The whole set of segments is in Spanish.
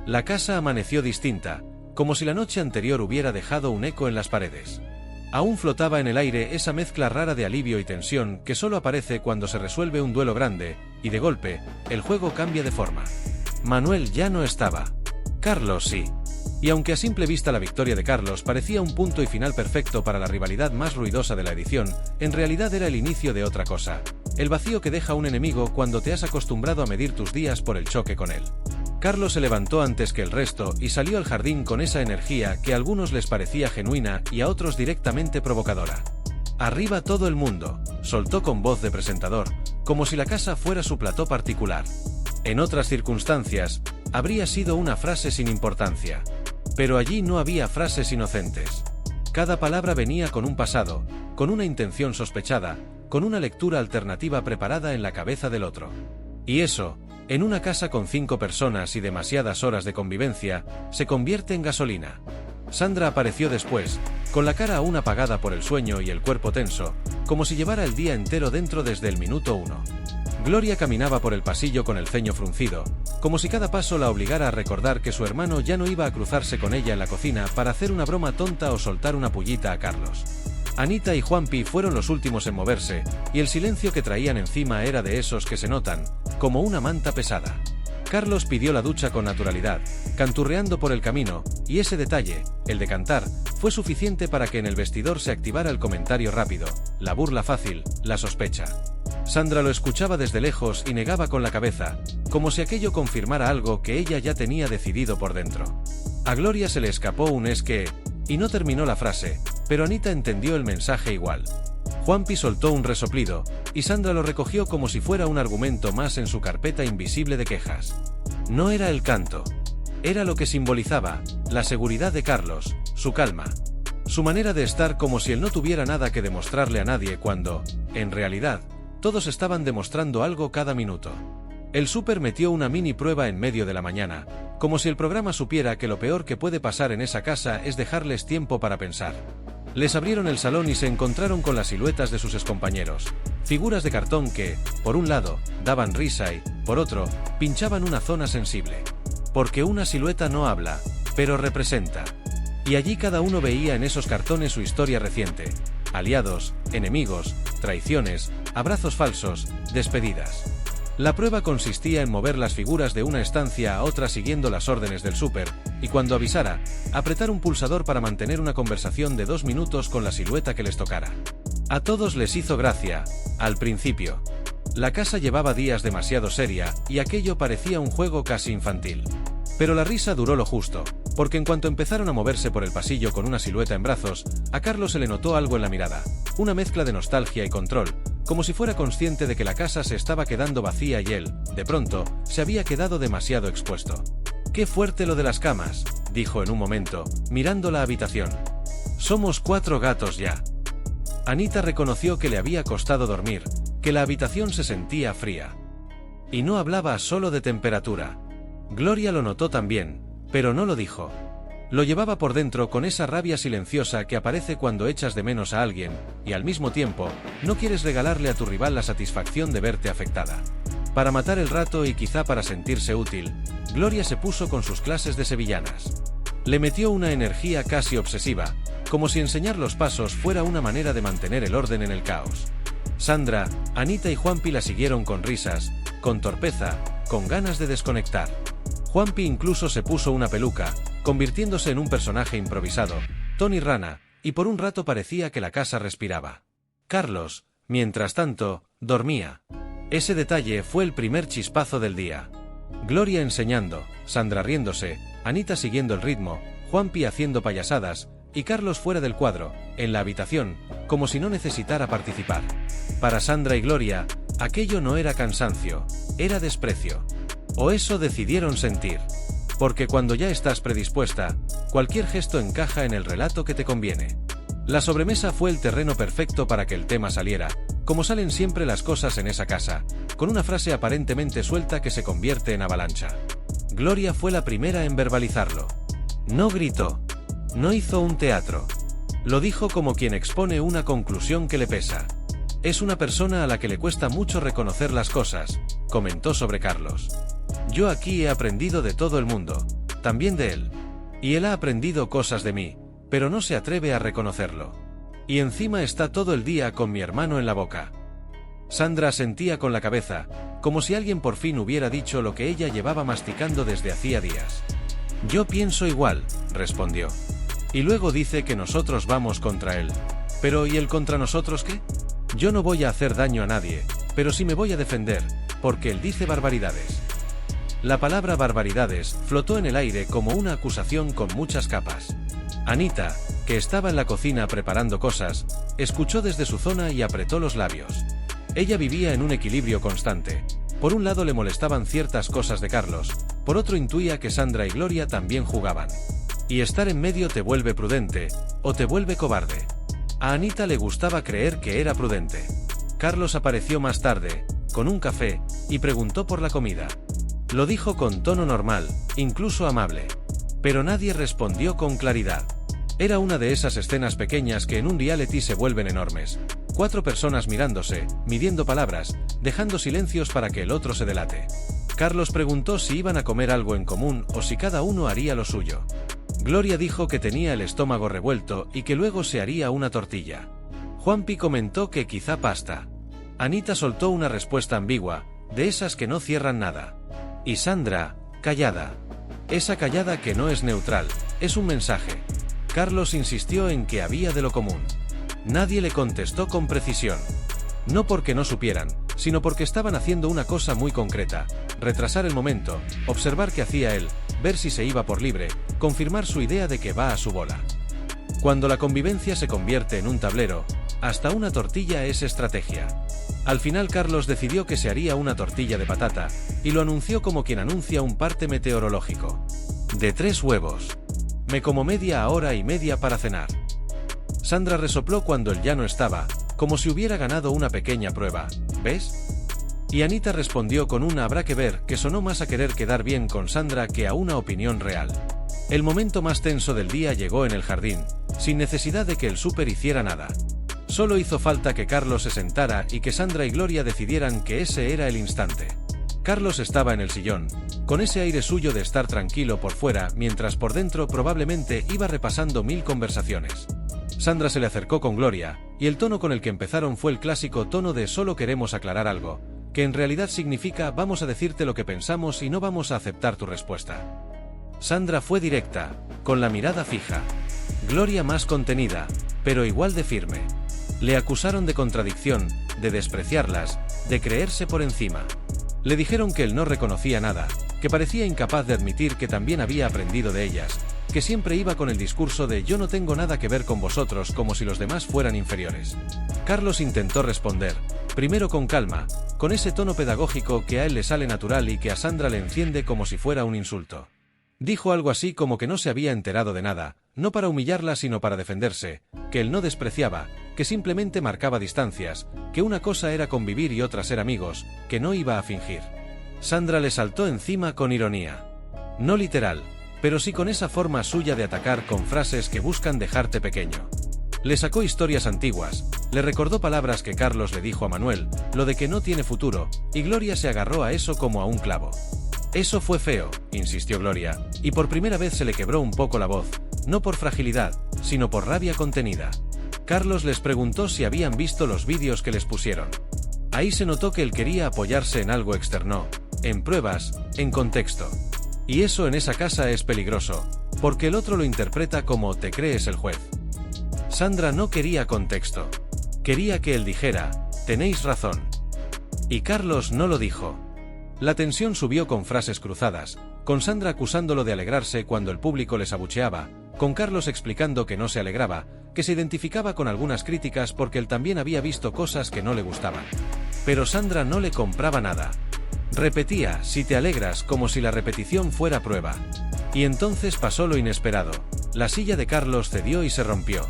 La casa amaneció distinta, como si la noche anterior hubiera dejado un eco en las paredes. Aún flotaba en el aire esa mezcla rara de alivio y tensión que solo aparece cuando se resuelve un duelo grande, y de golpe, el juego cambia de forma. Manuel ya no estaba. Carlos sí. Y aunque a simple vista la victoria de Carlos parecía un punto y final perfecto para la rivalidad más ruidosa de la edición, en realidad era el inicio de otra cosa. El vacío que deja un enemigo cuando te has acostumbrado a medir tus días por el choque con él. Carlos se levantó antes que el resto y salió al jardín con esa energía que a algunos les parecía genuina y a otros directamente provocadora. «Arriba todo el mundo», soltó con voz de presentador, como si la casa fuera su plató particular. En otras circunstancias, habría sido una frase sin importancia. Pero allí no había frases inocentes. Cada palabra venía con un pasado, con una intención sospechada, con una lectura alternativa preparada en la cabeza del otro. Y eso, en una casa con 5 personas y demasiadas horas de convivencia, se convierte en gasolina. Sandra apareció después, con la cara aún apagada por el sueño y el cuerpo tenso, como si llevara el día entero dentro desde el minuto 1. Gloria caminaba por el pasillo con el ceño fruncido, como si cada paso la obligara a recordar que su hermano ya no iba a cruzarse con ella en la cocina para hacer una broma tonta o soltar una pullita a Carlos. Anita y Juanpi fueron los últimos en moverse, y el silencio que traían encima era de esos que se notan, como una manta pesada. Carlos pidió la ducha con naturalidad, canturreando por el camino, y ese detalle, el de cantar, fue suficiente para que en el vestidor se activara el comentario rápido, la burla fácil, la sospecha. Sandra lo escuchaba desde lejos y negaba con la cabeza, como si aquello confirmara algo que ella ya tenía decidido por dentro. A Gloria se le escapó un «es que», y no terminó la frase, pero Anita entendió el mensaje igual. Juanpi soltó un resoplido, y Sandra lo recogió como si fuera un argumento más en su carpeta invisible de quejas. No era el canto. Era lo que simbolizaba, la seguridad de Carlos, su calma. Su manera de estar como si él no tuviera nada que demostrarle a nadie cuando, en realidad, todos estaban demostrando algo cada minuto. El súper metió una mini prueba en medio de la mañana, como si el programa supiera que lo peor que puede pasar en esa casa es dejarles tiempo para pensar. Les abrieron el salón y se encontraron con las siluetas de sus excompañeros, figuras de cartón que, por un lado, daban risa y, por otro, pinchaban una zona sensible. Porque una silueta no habla, pero representa. Y allí cada uno veía en esos cartones su historia reciente, aliados, enemigos, traiciones, abrazos falsos, despedidas. La prueba consistía en mover las figuras de una estancia a otra siguiendo las órdenes del súper, y cuando avisara, apretar un pulsador para mantener una conversación de 2 minutos con la silueta que les tocara. A todos les hizo gracia, al principio. La casa llevaba días demasiado seria, y aquello parecía un juego casi infantil. Pero la risa duró lo justo, porque en cuanto empezaron a moverse por el pasillo con una silueta en brazos, a Carlos se le notó algo en la mirada, una mezcla de nostalgia y control, como si fuera consciente de que la casa se estaba quedando vacía y él, de pronto, se había quedado demasiado expuesto. «Qué fuerte lo de las camas», dijo en un momento, mirando la habitación. «Somos 4 gatos ya». Anita reconoció que le había costado dormir, que la habitación se sentía fría. Y no hablaba solo de temperatura. Gloria lo notó también, pero no lo dijo. Lo llevaba por dentro con esa rabia silenciosa que aparece cuando echas de menos a alguien, y al mismo tiempo, no quieres regalarle a tu rival la satisfacción de verte afectada. Para matar el rato y quizá para sentirse útil, Gloria se puso con sus clases de sevillanas. Le metió una energía casi obsesiva, como si enseñar los pasos fuera una manera de mantener el orden en el caos. Sandra, Anita y Juanpi la siguieron con risas, con torpeza, con ganas de desconectar. Juanpi incluso se puso una peluca, convirtiéndose en un personaje improvisado, Tony Rana, y por un rato parecía que la casa respiraba. Carlos, mientras tanto, dormía. Ese detalle fue el primer chispazo del día. Gloria enseñando, Sandra riéndose, Anita siguiendo el ritmo, Juanpi haciendo payasadas, y Carlos fuera del cuadro, en la habitación, como si no necesitara participar. Para Sandra y Gloria, aquello no era cansancio, era desprecio. O eso decidieron sentir. Porque cuando ya estás predispuesta, cualquier gesto encaja en el relato que te conviene. La sobremesa fue el terreno perfecto para que el tema saliera, como salen siempre las cosas en esa casa, con una frase aparentemente suelta que se convierte en avalancha. Gloria fue la primera en verbalizarlo. No gritó. No hizo un teatro. Lo dijo como quien expone una conclusión que le pesa. Es una persona a la que le cuesta mucho reconocer las cosas, comentó sobre Carlos. Yo aquí he aprendido de todo el mundo, también de él. Y él ha aprendido cosas de mí, pero no se atreve a reconocerlo. Y encima está todo el día con mi hermano en la boca. Sandra asentía con la cabeza, como si alguien por fin hubiera dicho lo que ella llevaba masticando desde hacía días. Yo pienso igual, respondió. Y luego dice que nosotros vamos contra él. Pero ¿y él contra nosotros qué? Yo no voy a hacer daño a nadie, pero sí me voy a defender, porque él dice barbaridades. La palabra barbaridades flotó en el aire como una acusación con muchas capas. Anita, que estaba en la cocina preparando cosas, escuchó desde su zona y apretó los labios. Ella vivía en un equilibrio constante. Por un lado le molestaban ciertas cosas de Carlos, por otro intuía que Sandra y Gloria también jugaban. Y estar en medio te vuelve prudente, o te vuelve cobarde. A Anita le gustaba creer que era prudente. Carlos apareció más tarde, con un café, y preguntó por la comida. Lo dijo con tono normal, incluso amable. Pero nadie respondió con claridad. Era una de esas escenas pequeñas que en un reality se vuelven enormes. 4 personas mirándose, midiendo palabras, dejando silencios para que el otro se delate. Carlos preguntó si iban a comer algo en común o si cada uno haría lo suyo. Gloria dijo que tenía el estómago revuelto y que luego se haría una tortilla. Juanpi comentó que quizá pasta. Anita soltó una respuesta ambigua, de esas que no cierran nada. Y Sandra, callada. Esa callada que no es neutral, es un mensaje. Carlos insistió en que había de lo común. Nadie le contestó con precisión. No porque no supieran, sino porque estaban haciendo una cosa muy concreta: retrasar el momento, observar qué hacía él, ver si se iba por libre, confirmar su idea de que va a su bola. Cuando la convivencia se convierte en un tablero, hasta una tortilla es estrategia. Al final Carlos decidió que se haría una tortilla de patata, y lo anunció como quien anuncia un parte meteorológico. De 3 huevos. Me como media hora y media para cenar. Sandra resopló cuando él ya no estaba, como si hubiera ganado una pequeña prueba. ¿Ves? Y Anita respondió con un habrá que ver, que sonó más a querer quedar bien con Sandra que a una opinión real. El momento más tenso del día llegó en el jardín, sin necesidad de que el súper hiciera nada. Solo hizo falta que Carlos se sentara y que Sandra y Gloria decidieran que ese era el instante. Carlos estaba en el sillón, con ese aire suyo de estar tranquilo por fuera, mientras por dentro probablemente iba repasando 1000 conversaciones. Sandra se le acercó con Gloria, y el tono con el que empezaron fue el clásico tono de solo queremos aclarar algo, que en realidad significa vamos a decirte lo que pensamos y no vamos a aceptar tu respuesta. Sandra fue directa, con la mirada fija. Gloria más contenida, pero igual de firme. Le acusaron de contradicción, de despreciarlas, de creerse por encima. Le dijeron que él no reconocía nada, que parecía incapaz de admitir que también había aprendido de ellas, que siempre iba con el discurso de yo no tengo nada que ver con vosotros, como si los demás fueran inferiores. Carlos intentó responder, primero con calma, con ese tono pedagógico que a él le sale natural y que a Sandra le enciende como si fuera un insulto. Dijo algo así como que no se había enterado de nada, no para humillarla sino para defenderse, que él no despreciaba, que simplemente marcaba distancias, que una cosa era convivir y otra ser amigos, que no iba a fingir. Sandra le saltó encima con ironía. No literal, pero sí con esa forma suya de atacar con frases que buscan dejarte pequeño. Le sacó historias antiguas, le recordó palabras que Carlos le dijo a Manuel, lo de que no tiene futuro, y Gloria se agarró a eso como a un clavo. Eso fue feo, insistió Gloria, y por primera vez se le quebró un poco la voz, no por fragilidad, sino por rabia contenida. Carlos les preguntó si habían visto los vídeos que les pusieron. Ahí se notó que él quería apoyarse en algo externo, en pruebas, en contexto. Y eso en esa casa es peligroso, porque el otro lo interpreta como te crees el juez. Sandra no quería contexto. Quería que él dijera, tenéis razón. Y Carlos no lo dijo. La tensión subió con frases cruzadas, con Sandra acusándolo de alegrarse cuando el público les abucheaba, con Carlos explicando que no se alegraba, que se identificaba con algunas críticas porque él también había visto cosas que no le gustaban. Pero Sandra no le compraba nada. Repetía, si te alegras, como si la repetición fuera prueba. Y entonces pasó lo inesperado. La silla de Carlos cedió y se rompió.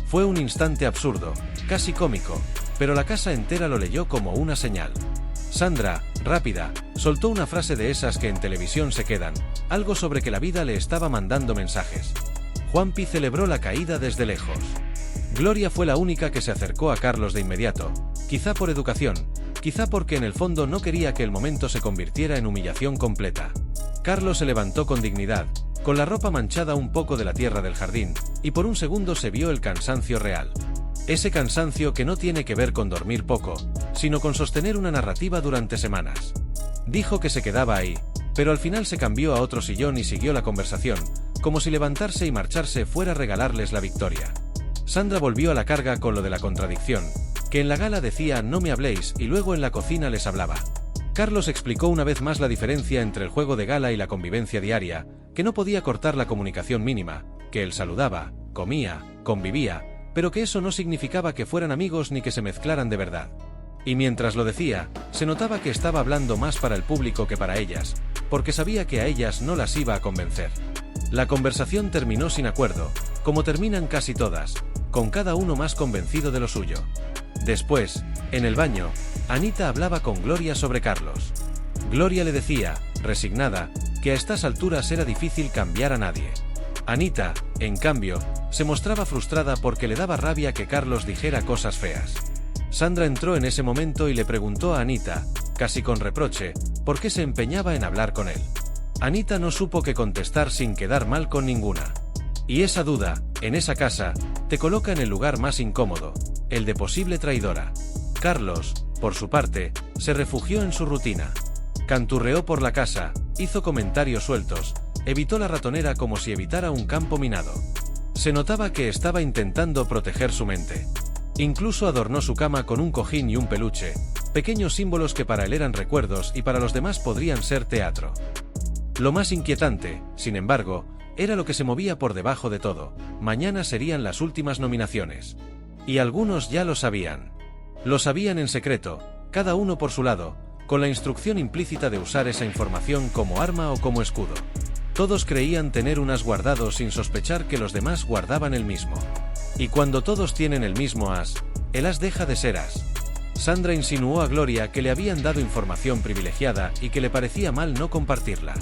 Fue un instante absurdo, casi cómico, pero la casa entera lo leyó como una señal. Sandra, rápida, soltó una frase de esas que en televisión se quedan, algo sobre que la vida le estaba mandando mensajes. Juanpi celebró la caída desde lejos. Gloria fue la única que se acercó a Carlos de inmediato, quizá por educación, quizá porque en el fondo no quería que el momento se convirtiera en humillación completa. Carlos se levantó con dignidad, con la ropa manchada un poco de la tierra del jardín, y por un segundo se vio el cansancio real. Ese cansancio que no tiene que ver con dormir poco, sino con sostener una narrativa durante semanas. Dijo que se quedaba ahí, pero al final se cambió a otro sillón y siguió la conversación, como si levantarse y marcharse fuera a regalarles la victoria. Sandra volvió a la carga con lo de la contradicción, que en la gala decía "no me habléis" y luego en la cocina les hablaba. Carlos explicó una vez más la diferencia entre el juego de gala y la convivencia diaria, que no podía cortar la comunicación mínima, que él saludaba, comía, convivía, pero que eso no significaba que fueran amigos ni que se mezclaran de verdad. Y mientras lo decía, se notaba que estaba hablando más para el público que para ellas, porque sabía que a ellas no las iba a convencer. La conversación terminó sin acuerdo, como terminan casi todas, con cada uno más convencido de lo suyo. Después, en el baño, Anita hablaba con Gloria sobre Carlos. Gloria le decía, resignada, que a estas alturas era difícil cambiar a nadie. Anita, en cambio, se mostraba frustrada porque le daba rabia que Carlos dijera cosas feas. Sandra entró en ese momento y le preguntó a Anita, casi con reproche, por qué se empeñaba en hablar con él. Anita no supo qué contestar sin quedar mal con ninguna. Y esa duda, en esa casa, te coloca en el lugar más incómodo, el de posible traidora. Carlos, por su parte, se refugió en su rutina. Canturreó por la casa, hizo comentarios sueltos, evitó la ratonera como si evitara un campo minado. Se notaba que estaba intentando proteger su mente. Incluso adornó su cama con un cojín y un peluche, pequeños símbolos que para él eran recuerdos y para los demás podrían ser teatro. Lo más inquietante, sin embargo, era lo que se movía por debajo de todo. Mañana serían las últimas nominaciones. Y algunos ya lo sabían. Lo sabían en secreto, cada uno por su lado, con la instrucción implícita de usar esa información como arma o como escudo. Todos creían tener un as guardado sin sospechar que los demás guardaban el mismo. Y cuando todos tienen el mismo as, el as deja de ser as. Sandra insinuó a Gloria que le habían dado información privilegiada y que le parecía mal no compartirla.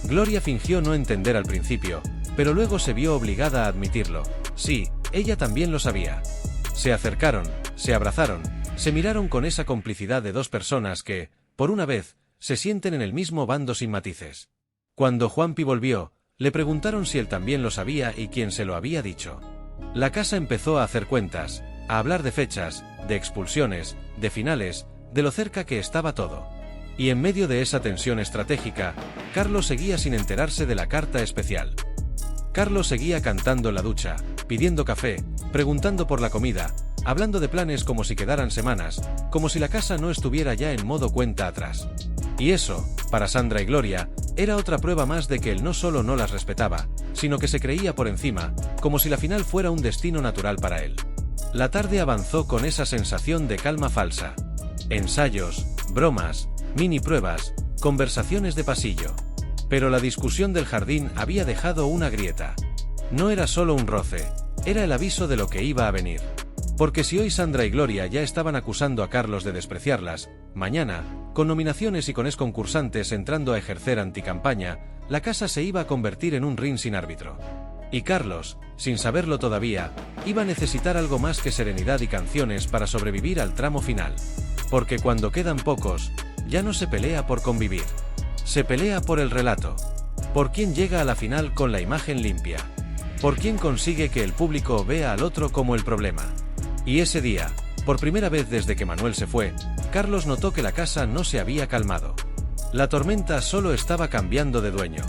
Gloria fingió no entender al principio, pero luego se vio obligada a admitirlo. Sí, ella también lo sabía. Se acercaron, se abrazaron, se miraron con esa complicidad de dos personas que, por una vez, se sienten en el mismo bando sin matices. Cuando Juanpi volvió, le preguntaron si él también lo sabía y quién se lo había dicho. La casa empezó a hacer cuentas, a hablar de fechas, de expulsiones, de finales, de lo cerca que estaba todo. Y en medio de esa tensión estratégica, Carlos seguía sin enterarse de la carta especial. Carlos seguía cantando en la ducha, pidiendo café, preguntando por la comida, hablando de planes como si quedaran semanas, como si la casa no estuviera ya en modo cuenta atrás. Y eso, para Sandra y Gloria, era otra prueba más de que él no solo no las respetaba, sino que se creía por encima, como si la final fuera un destino natural para él. La tarde avanzó con esa sensación de calma falsa. Ensayos, bromas, mini pruebas, conversaciones de pasillo. Pero la discusión del jardín había dejado una grieta. No era solo un roce, era el aviso de lo que iba a venir. Porque si hoy Sandra y Gloria ya estaban acusando a Carlos de despreciarlas, mañana, con nominaciones y con exconscursantes entrando a ejercer anticampaña, la casa se iba a convertir en un ring sin árbitro. Y Carlos, sin saberlo todavía, iba a necesitar algo más que serenidad y canciones para sobrevivir al tramo final. Porque cuando quedan pocos, ya no se pelea por convivir. Se pelea por el relato. Por quién llega a la final con la imagen limpia. Por quién consigue que el público vea al otro como el problema. Y ese día, por primera vez desde que Manuel se fue, Carlos notó que la casa no se había calmado. La tormenta solo estaba cambiando de dueño.